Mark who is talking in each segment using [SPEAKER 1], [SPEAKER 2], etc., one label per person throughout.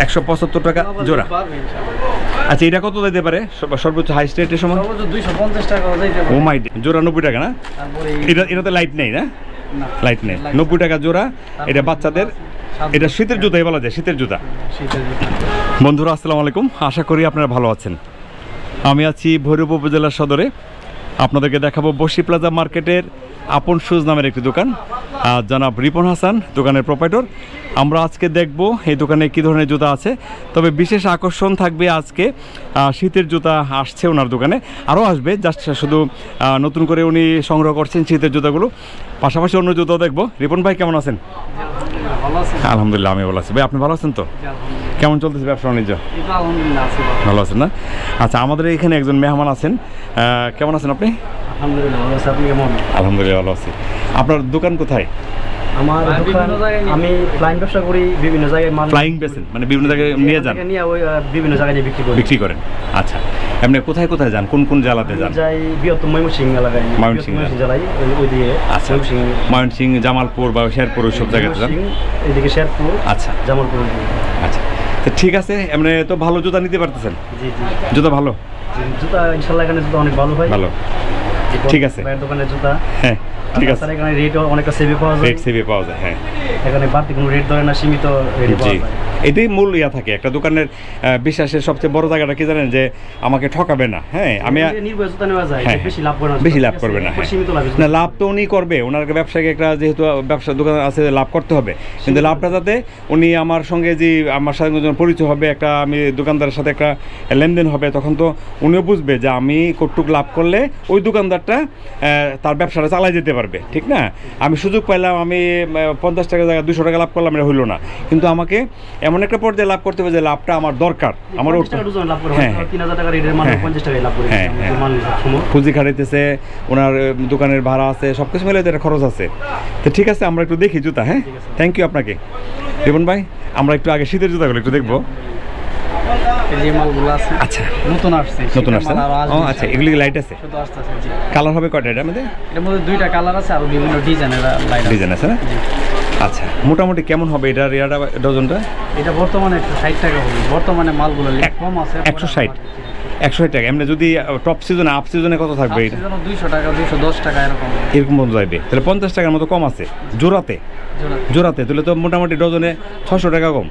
[SPEAKER 1] 175 টাকা জোড়া। আচ্ছা, এটা কত দিতে পারে সর্বোচ্চ হাই স্টেটের সময়?
[SPEAKER 2] 250 টাকা দিতে পারে।
[SPEAKER 1] ও মাই, জোড়া 90 টাকা না? এটাতে লাইট নেই না? লাইট নেই, 90 টাকা জোড়া। এটা বাচ্চাদের, এটা শীতের জুতাই বলা যায়, শীতের জুতা। বন্ধুরা আসসালামু আলাইকুম, আশা করি আপনারা ভালো আছেন। আমি আছি ভৈরব উপজেলার সদরে। আপনাদেরকে দেখাবো বসি প্লাজা মার্কেটের আপন শুজ নামের একটি দোকান। জনাব রিপন হাসান দোকানের প্রোপাইটর। আমরা আজকে দেখব এই দোকানে কী ধরনের জুতা আছে। তবে বিশেষ আকর্ষণ থাকবে আজকে শীতের জুতা আসছে ওনার দোকানে, আরও আসবে, জাস্ট শুধু নতুন করে উনি সংগ্রহ করছেন শীতের জুতাগুলো। পাশাপাশি অন্য জুতাও দেখবো। রিপন ভাই কেমন আছেন? আলহামদুলিল্লাহ, আমি ভালো আছি। ভাই আপনি ভালো আছেন তো? কেমন চলতেছে ব্যবসা বাণিজ্য? ভালো আছেন না? আচ্ছা, আমাদের এখানে একজন মেহমান আছেন। কেমন আছেন আপনি?
[SPEAKER 2] আলহামদুলিল্লাহ ভালো আছি। আপনি কেমন?
[SPEAKER 1] আলহামদুলিল্লাহ ভালো আছি। আপনার দোকান কোথায়?
[SPEAKER 2] আমার দোকান, আমি ফ্লাইং ব্যবসা করি, বিভিন্ন জায়গায় মাল
[SPEAKER 1] ফ্লাইং বেচেন, মানে বিভিন্ন জায়গায় নিয়ে যান?
[SPEAKER 2] নিয়ে ওই বিভিন্ন জায়গায় বিক্রি করেন। আচ্ছা,
[SPEAKER 1] আপনি কোথায় কোথায় যান, কোন কোন জেলাতে যান?
[SPEAKER 2] যাই বৃহত্তম ময়মনসিংহ এলাকায়,
[SPEAKER 1] ময়মনসিংহ
[SPEAKER 2] জেলায় ওই দিকে।
[SPEAKER 1] আচ্ছা, ময়মনসিংহ, জামালপুর বা শেরপুর ওই সব জায়গাতে যান?
[SPEAKER 2] এইদিকে শেরপুর,
[SPEAKER 1] আচ্ছা,
[SPEAKER 2] জামালপুর।
[SPEAKER 1] আচ্ছা, তো ঠিক আছে। এমনি তো ভালো জুতা নিতে পারতেছেন?
[SPEAKER 2] জি জি,
[SPEAKER 1] জুতা ভালো?
[SPEAKER 2] জুতা ইনশাআল্লাহ এখানে জুতা অনেক ভালো হয়।
[SPEAKER 1] ভালো, ঠিক আছে।
[SPEAKER 2] দোকানের জুতা,
[SPEAKER 1] হ্যাঁ ঠিক আছে।
[SPEAKER 2] এখানে রেটও অনেকটা সেভে পাওয়া যায়।
[SPEAKER 1] রেট সেভে পাওয়া যায়, হ্যাঁ।
[SPEAKER 2] এখানে বাড়তি কোনো রেট ধরে না, সীমিত রেট পাওয়া যায়।
[SPEAKER 1] এটাই মূল ইয়া থাকে একটা দোকানের বিশ্বাসের সবচেয়ে বড় জায়গাটা কি জানেন, যে আমাকে ঠকাবে না। হ্যাঁ, আমি
[SPEAKER 2] নির্ভর নেওয়া যায়, বেশি লাভ করে না,
[SPEAKER 1] বেশি লাভ করবে না।
[SPEAKER 2] সীমিত লাভ
[SPEAKER 1] না, লাভ তো উনি করবে, ওনার ব্যবসায়িক একটা যেহেতু ব্যবসা দোকান আছে, লাভ করতে হবে। কিন্তু লাভটা যাতে উনি আমার সঙ্গে যে আমার সাথে যখন পরিচয় হবে, একটা আমি দোকানদারের সাথে একটা লেনদেন হবে, তখন তো উনিও বুঝবে যে আমি কতটুক লাভ করলে ওই দোকানদারটা তার ব্যবসাটা চালাই যেতে পারবে, ঠিক না? আমি সুযোগ পাইলাম, আমি 50 টাকা জায়গায় 200 টাকা লাভ করলাম, এটা হইলো না। কিন্তু আমাকে এমন একটা পর্যায়ে লাভ করতে হবে যে লাভটা আমার দরকার, আমার পুঁজি খাটাইতেছে, ওনার দোকানের ভাড়া আছে, সব কিছু মিলে একটা খরচ আছে। তো ঠিক আছে, আমরা একটু দেখি জুতা। হ্যাঁ, থ্যাংক ইউ আপনাকে। রিপন ভাই, আমরা একটু আগে শীতের জুতাগুলো একটু দেখবো। আচ্ছা, নতুন আসছে। ও আচ্ছা, এগুলি লাইট আছে, কালার হবে কয়টা? এটার মধ্যে
[SPEAKER 2] দুইটা কালার আছে, আর বিভিন্ন
[SPEAKER 1] ডিজাইন আছে না? আচ্ছা, মোটামুটি কেমন হবে এটার ডজনটা?
[SPEAKER 2] এটা বর্তমানে 160 টাকা হবে। বর্তমানে মালগুলো কম আছে,
[SPEAKER 1] 160 টাকা। এমনি যদি টপ সিজনে, আপ সিজনে কত থাকবে? এটা
[SPEAKER 2] 200 টাকা, 210 টাকা
[SPEAKER 1] এরকম মতো যাবে। তাহলে 50 টাকার মতো কম আছে জোড়াতে। তাহলে তো মোটামুটি ডজনে 600 টাকা কম।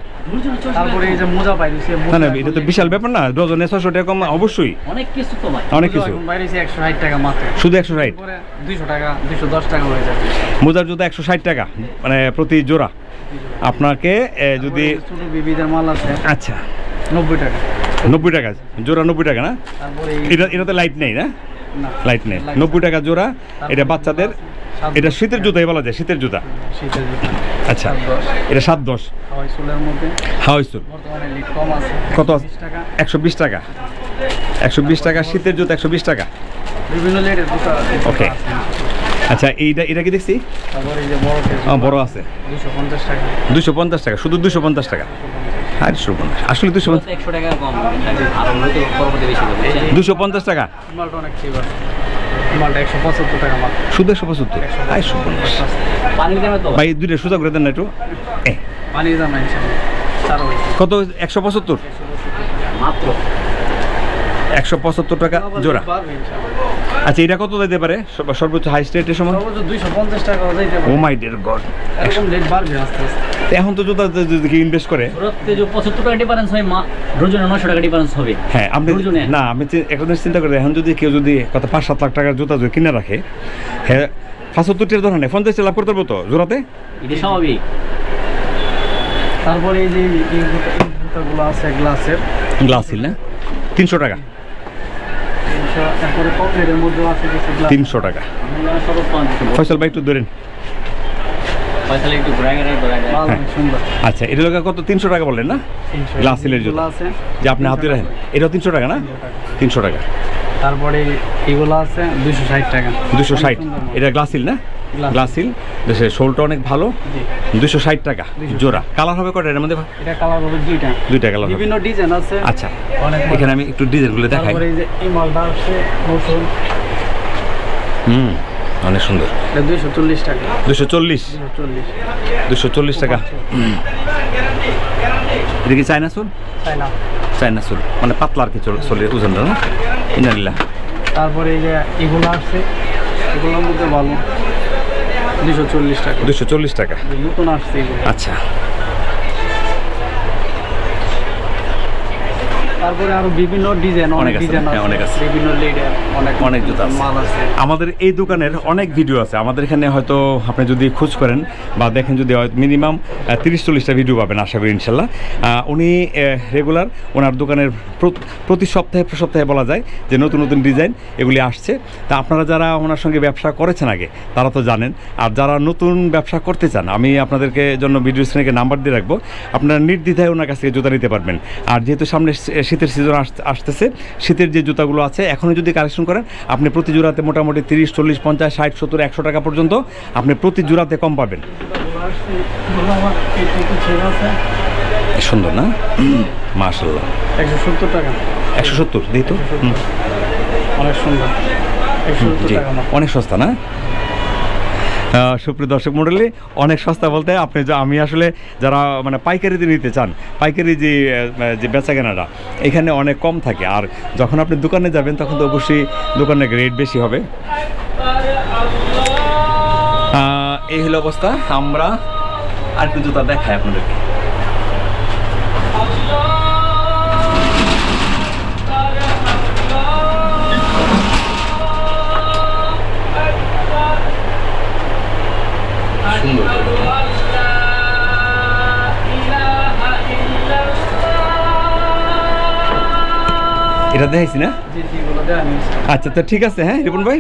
[SPEAKER 2] তারপরে এই যে মোজা পাইছে,
[SPEAKER 1] না না, এটা তো বিশাল ব্যাপার না, ডজনে 600 টাকা কম অবশ্যই।
[SPEAKER 2] অনেক কিছু তো ভাই,
[SPEAKER 1] অনেক কিছু
[SPEAKER 2] বাইরেছে 160 টাকা মাত্র,
[SPEAKER 1] শুধু 160।
[SPEAKER 2] 200 টাকা, 210 টাকা হয়ে যাবে।
[SPEAKER 1] মোজার জুতা 160 টাকা মানে প্রতি জোড়া। আপনাকে যদি
[SPEAKER 2] ছোট বেবিদের মাল আছে,
[SPEAKER 1] আচ্ছা
[SPEAKER 2] 90 টাকা।
[SPEAKER 1] 90 টাকা জোড়া, 90 টাকা না? এটাতে লাইট নেই না? লাইট নেই, 90 টাকা জোড়া। এটা বাচ্চাদের, এটা শীতের জুতাই বলা যায়, শীতের জুতা। আচ্ছা, এটা 7-10 হাওয়াই সোল। কত? 120 টাকা। 120 টাকা শীতের জুতা, 120 টাকা। ওকে, আচ্ছা, এটা কি দেখছি? বড় আছে 250 টাকা, শুধু 250 টাকা। আসলে 250 টাকা কম, 250 টাকা। শুধু 175। ভাই দুইটা সোজা করে দেন না একটু। কত? 175 মাত্র, 175 টাকা জোড়া। আচ্ছা, এটা কত দিতে পারে সর্বোচ্চ হাই স্টেটের সময়?
[SPEAKER 2] 250 টাকা।
[SPEAKER 1] ও মাই ডিয়ার গড, এখন তো জুতা যদি ইনভেস্ট করে
[SPEAKER 2] 75 টাকা ডিফারেন্স হয়, ডজনে 900 টাকা ডিফারেন্স হবে।
[SPEAKER 1] হ্যাঁ, আপনি না, আমি এখন চিন্তা করি, এখন যদি কেউ যদি কত 5-7 লাখ টাকার জুতা যদি কিনে রাখে, হ্যাঁ 75 টাকা ধরেন 50 টাকা লাভ করতে পারবো তো জোড়াতে? এটা স্বাভাবিক।
[SPEAKER 2] তারপরে এই যে জুতাগুলো আছে
[SPEAKER 1] গ্লাসিল না, 300 টাকা। 300 টাকা। ফয়সাল ভাই একটু ধরেন। আচ্ছা, এটা কত? 300 টাকা বললেন না? গ্লাসিলের জুতা যে আপনি হাতে রাখেন, এটাও 300 টাকা না? 300 টাকা।
[SPEAKER 2] তারপরে এগুলো আছে 260 টাকা।
[SPEAKER 1] 260, এটা গ্লাসিল না? গ্লাসিল, দেশের শোলটা অনেক ভালো। 260 টাকা জোড়া। কালার হবে কয়টা এর মধ্যে?
[SPEAKER 2] এটা কালার হবে দুইটা কালার, বিভিন্ন ডিজাইন আছে।
[SPEAKER 1] আচ্ছা, এখানে আমি একটু ডিজাইনগুলো দেখাই।
[SPEAKER 2] তারপরে এই মালটা আছে নতুন,
[SPEAKER 1] অনেক সুন্দর।
[SPEAKER 2] 240 টাকা।
[SPEAKER 1] 240 টাকা। এটা কি চায়না চুল?
[SPEAKER 2] চায়না।
[SPEAKER 1] চায়না চুল মানে পাতলা আর কি চুলের ওজনটা না? ইনালিল্লাহ।
[SPEAKER 2] তারপরে এই যে এগুলো আসছে, এগুলোর মধ্যে ভালো 240 টাকা।
[SPEAKER 1] 240 টাকা
[SPEAKER 2] নতুন আসছে এগুলো।
[SPEAKER 1] আচ্ছা।
[SPEAKER 2] তারপরে আরো বিভিন্ন ডিজাইন,
[SPEAKER 1] অনেক
[SPEAKER 2] অনেক
[SPEAKER 1] আছে,
[SPEAKER 2] ডিজাইন
[SPEAKER 1] হ্যাঁ, অনেক আছে।
[SPEAKER 2] বিভিন্ন লেডার,
[SPEAKER 1] অনেক জুতা আছে।
[SPEAKER 2] মাল আছে।
[SPEAKER 1] আমাদের এই দোকানের অনেক ভিডিও আছে। আমাদের এখানে হয়তো আপনি যদি খোঁজ করেন বা দেখেন, যদি মিনিমাম 30-40টা ভিডিও পাবেন আশা করি ইনশাল্লাহ। উনি রেগুলার ওনার দোকানের প্রতি সপ্তাহে বলা যায় যে নতুন নতুন ডিজাইন এগুলি আসছে। তা আপনারা যারা ওনার সঙ্গে ব্যবসা করেছেন আগে তারা তো জানেন, আর যারা নতুন ব্যবসা করতে চান আমি আপনাদেরকে জন্য ভিডিও স্ক্রিনে নাম্বার দিয়ে রাখবো, আপনারা নির্দ্বিধায় ওনার কাছ থেকে জুতা নিতে পারবেন। আর যেহেতু সামনে শীতের সিজন আসতেছে, শীতের যে জুতাগুলো আছে এখনও যদি কালেকশন করেন আপনি প্রতি জোড়াতে মোটামুটি 30, 40, 50, 60, 70, 100 টাকা পর্যন্ত আপনি প্রতি জোড়াতে কম পাবেন। সুন্দর না? মাশাআল্লাহ।
[SPEAKER 2] 170 টাকা।
[SPEAKER 1] 170 দিই তো।
[SPEAKER 2] অনেক সুন্দর। 170
[SPEAKER 1] জি,
[SPEAKER 2] টাকা মাত্র।
[SPEAKER 1] অনেক সস্তা না? সুপ্রিয় দর্শক মণ্ডলী, অনেক সস্তা বলতে আপনি আমি আসলে যারা মানে পাইকারিতে নিতে চান, পাইকারি যে বেচা কেনাটা এখানে অনেক কম থাকে। আর যখন আপনি দোকানে যাবেন তখন তো অবশ্যই দোকানের রেট বেশি হবে। এই হলো অবস্থা। আমরা আর একটু জুতা দেখাই আপনাদেরকে। এটা দেখাইছি না? আচ্ছা, তো ঠিক আছে। হ্যাঁ রিপন ভাই,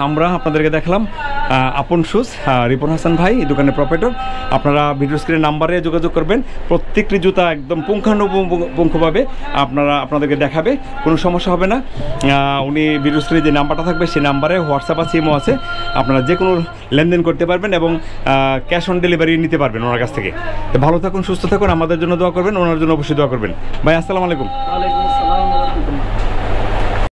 [SPEAKER 1] আমরা আপনাদেরকে দেখলাম আপন শুজ, রিপন হাসান ভাই এই দোকানের প্রপাইটর। আপনারা ভিডিও স্ক্রিনের নাম্বারে যোগাযোগ করবেন। প্রত্যেকটি জুতা একদম পুঙ্খানুপুঙ্খভাবে আপনাদেরকে দেখাবে, কোনো সমস্যা হবে না। উনি ভিডিও স্ক্রিনে যে নাম্বারটা থাকবে সেই নাম্বারে হোয়াটসঅ্যাপ আছে, ইমো আছে, আপনারা যে কোনো লেনদেন করতে পারবেন এবং ক্যাশ অন ডেলিভারি নিতে পারবেন ওনার কাছ থেকে। তো ভালো থাকুন, সুস্থ থাকুন, আমাদের জন্য দোয়া করবেন, ওনার জন্য অবশ্যই দোয়া করবেন। ভাই আসসালামু আলাইকুম।
[SPEAKER 2] ওয়ালাইকুম আসসালাম।